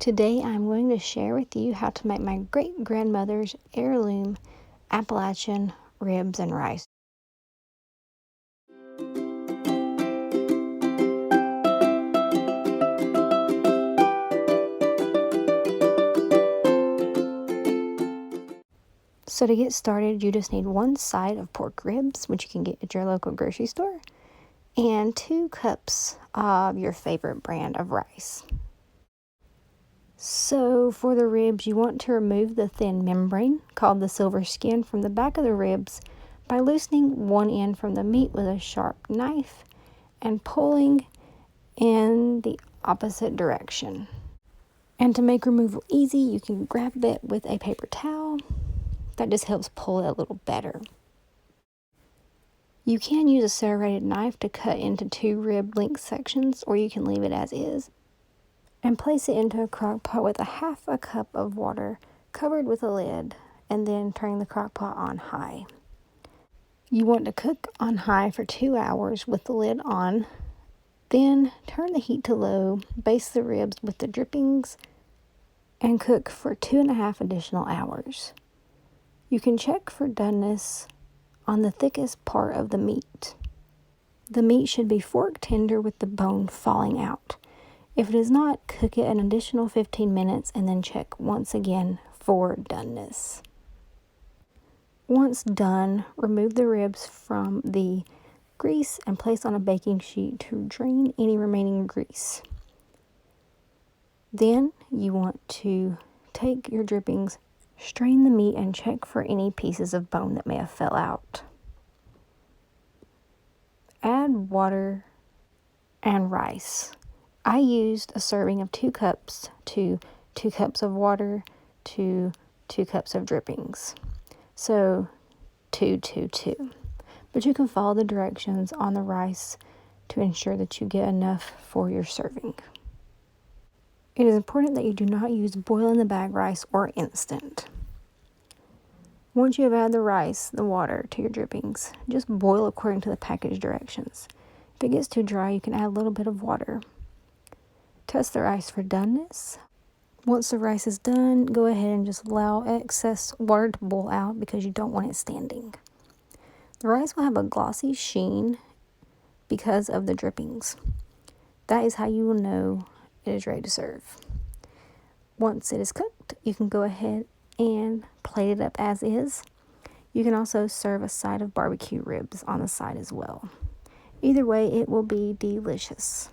Today I'm going to share with you how to make my great-grandmother's heirloom Appalachian ribs and rice. So to get started, you just need 1 side of pork ribs, which you can get at your local grocery store, and 2 cups of your favorite brand of rice. So for the ribs, you want to remove the thin membrane, called the silver skin, from the back of the ribs by loosening one end from the meat with a sharp knife and pulling in the opposite direction. And to make removal easy, you can grab it with a paper towel. That just helps pull it a little better. You can use a serrated knife to cut into 2 rib length sections, or you can leave it as is. And place it into a crock pot with a half a cup of water covered with a lid, and then turn the crock pot on high. You want to cook on high for 2 hours with the lid on. Then turn the heat to low, baste the ribs with the drippings, and cook for 2.5 additional hours. You can check for doneness on the thickest part of the meat. The meat should be fork tender with the bone falling out. If it is not, cook it an additional 15 minutes and then check once again for doneness. Once done, remove the ribs from the grease and place on a baking sheet to drain any remaining grease. Then you want to take your drippings, strain the meat, and check for any pieces of bone that may have fell out. Add water and rice. I used a serving of 2 cups to 2 cups of water to 2 cups of drippings. So 2, 2, 2. But you can follow the directions on the rice to ensure that you get enough for your serving. It is important that you do not use boil-in-the-bag rice or instant. Once you have added the rice, the water to your drippings, just boil according to the package directions. If it gets too dry, you can add a little bit of water. Test the rice for doneness. Once the rice is done, go ahead and just allow excess water to boil out because you don't want it standing. The rice will have a glossy sheen because of the drippings. That is how you will know it is ready to serve. Once it is cooked, you can go ahead and plate it up as is. You can also serve a side of barbecue ribs on the side as well. Either way, it will be delicious.